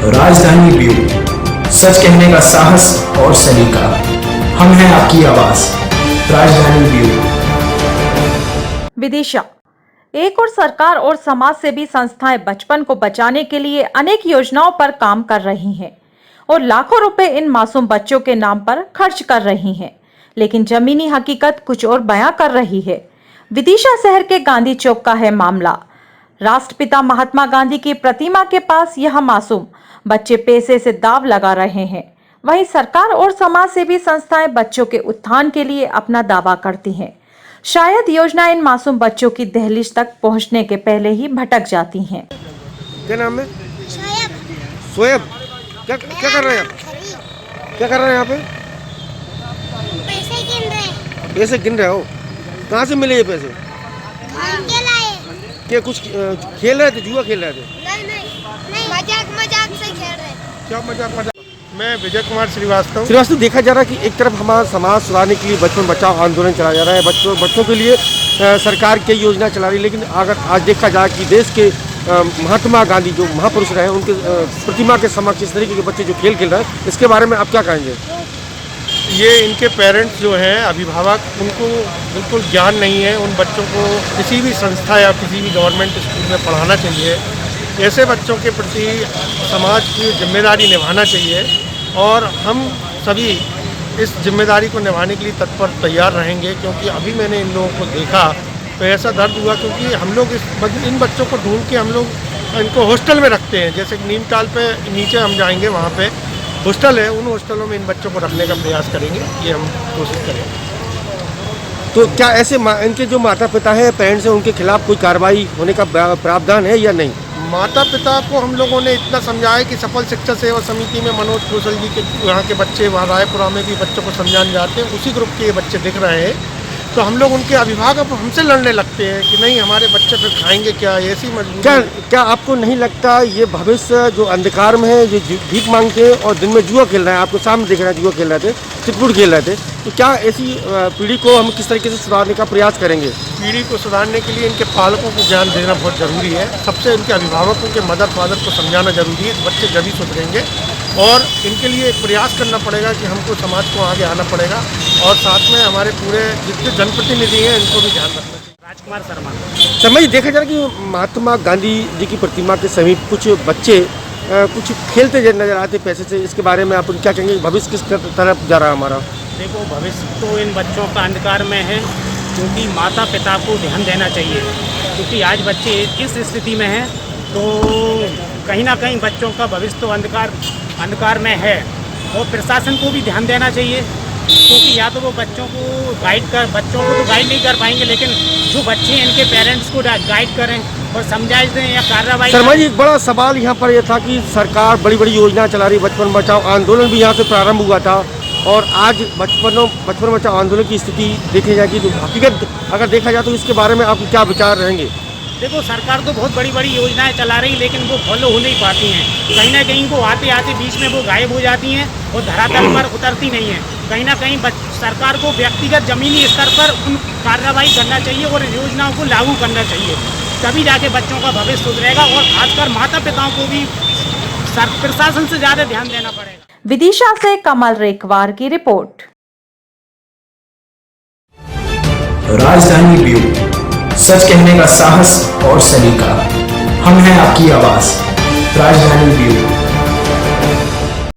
राजधानी ब्यूरो, सच कहने का साहस और सलीका। हम हैं आपकी आवाज, राजधानी ब्यूरो। विदिशा। एक और सरकार और समाज सेवी संस्थाएं बचपन को बचाने के लिए अनेक योजनाओं पर काम कर रही हैं और लाखों रुपए इन मासूम बच्चों के नाम पर खर्च कर रही हैं, लेकिन जमीनी हकीकत कुछ और बयां कर रही है। विदिशा शहर के गांधी चौक का है मामला। राष्ट्रपिता महात्मा गांधी की प्रतिमा के पास यह मासूम बच्चे पैसे से दाव लगा रहे हैं। वहीं सरकार और समाज सेवी संस्थाएं बच्चों के उत्थान के लिए अपना दावा करती हैं। शायद योजना इन मासूम बच्चों की दहलीज तक पहुंचने के पहले ही भटक जाती हैं। क्या नाम है? शोएब। क्या कर रहे हैं आप? क्या कर रहे हैं यहाँ पे? पैसे गिन रहे। पैसे गिन रहे हो? कहाँ से मिले ये पैसे? हम के लाए? क्या कुछ खेल रहे थे, जुआ खेल रहे थे? नहीं, मजाक से खेल रहे थे। क्या मजाक? मैं विजय कुमार श्रीवास्तव देखा जा रहा है कि एक तरफ हमारा समाज सुधारने के लिए बचपन बचाओ आंदोलन चलाया जा रहा है, बच्चों के लिए सरकार कई योजना चला रही है, लेकिन अगर आज देखा जाए कि देश के महात्मा गांधी जो महापुरुष रहे उनके प्रतिमा के समक्ष इस तरीके के बच्चे जो खेल खेल रहे हैं, इसके बारे में आप क्या कहेंगे? ये इनके पेरेंट्स जो हैं, अभिभावक, उनको बिल्कुल ज्ञान नहीं है। उन बच्चों को किसी भी संस्था या किसी भी गवर्नमेंट स्कूल में पढ़ाना चाहिए। ऐसे बच्चों के प्रति समाज की जिम्मेदारी निभाना चाहिए और हम सभी इस जिम्मेदारी को निभाने के लिए तत्पर तैयार रहेंगे, क्योंकि अभी मैंने इन लोगों को देखा तो ऐसा दर्द हुआ, क्योंकि हम लोग इन बच्चों को ढूंढ के हम लोग इनको हॉस्टल में रखते हैं। जैसे नीमताल पे नीचे हम जाएंगे, वहाँ पे हॉस्टल है, उन हॉस्टलों में इन बच्चों को रखने का प्रयास करेंगे, ये हम कोशिश करेंगे। तो क्या ऐसे इनके जो माता पिता हैं, पेरेंट्स हैं, उनके खिलाफ कोई कार्रवाई होने का प्रावधान है या नहीं? माता पिता को हम लोगों ने इतना समझाया कि सफल शिक्षा सेवा समिति में मनोज कौशल जी के यहाँ के बच्चे, वहाँ रायपुरा में भी बच्चों को समझाने जाते हैं, उसी ग्रुप के ये बच्चे दिख रहे हैं। तो हम लोग उनके अभिभावक हमसे लड़ने लगते हैं कि नहीं, हमारे बच्चे फिर खाएंगे क्या, ऐसी मजबूरी। क्या आपको नहीं लगता ये भविष्य जो अंधकार में है, जो भीख मांगते हैं और दिन में जुआ खेल रहे हैं, आपको सामने दिख रहा है जुआ खेल रहे थे, चिटपुट खेल रहे थे, तो क्या ऐसी पीढ़ी को हम किस तरीके से सुधारने का प्रयास करेंगे? पीढ़ी को सुधारने के लिए इनके पालकों को ज्ञान देना बहुत ज़रूरी है। सबसे इनके अभिभावकों के मदर फादर को समझाना जरूरी है, बच्चे जब ही सुधरेंगे। और इनके लिए एक प्रयास करना पड़ेगा कि हमको समाज को आगे आना पड़ेगा और साथ में हमारे पूरे जितने जनप्रतिनिधि हैं इनको भी ध्यान रखना चाहिए। राजकुमार शर्मा जी, देखा जा रहा है कि महात्मा गांधी जी की प्रतिमा के समीप कुछ बच्चे कुछ खेलते नजर आते पैसे से, इसके बारे में आप क्या कहेंगे? भविष्य किस तरफ जा रहा है हमारा? देखो, भविष्य तो इन बच्चों का अंधकार में है, क्योंकि माता पिता को ध्यान देना चाहिए, क्योंकि आज बच्चे इस स्थिति में हैं तो कहीं ना कहीं बच्चों का भविष्य तो अंधकार में है। और प्रशासन को भी ध्यान देना चाहिए, क्योंकि या तो वो बच्चों को तो गाइड नहीं कर पाएंगे, लेकिन जो बच्चे हैं इनके पेरेंट्स को गाइड करें और समझाइश दें या कार्रवाई। शर्मा जी, एक बड़ा सवाल यहाँ पर यह था कि सरकार बड़ी बड़ी योजना चला रही, बचपन बचाओ आंदोलन भी यहाँ से प्रारंभ हुआ था और आज बचपन बचाओ आंदोलन की स्थिति देखी जाएगी तो हकीकत अगर देखा जाए तो इसके बारे में आपके क्या विचार रहेंगे? देखो, सरकार तो बहुत बड़ी बड़ी योजनाएं चला रही, लेकिन वो फॉलो हो नहीं पाती हैं। कहीं ना कहीं वो आते आते बीच में वो गायब हो जाती हैं और धरातल पर उतरती नहीं हैं। कहीं ना कहीं सरकार को व्यक्तिगत जमीनी स्तर पर उन कार्रवाई करना चाहिए और योजनाओं को लागू करना चाहिए, तभी जाके बच्चों का भविष्य सुधरेगा। और खासकर माता पिताओं को भी प्रशासन से ज़्यादा ध्यान देना पड़ेगा। विदिशा से कमल रेखवार की रिपोर्ट। राजधानी ब्यूरो, सच कहने का साहस और सलीका। हम हैं आपकी आवाज,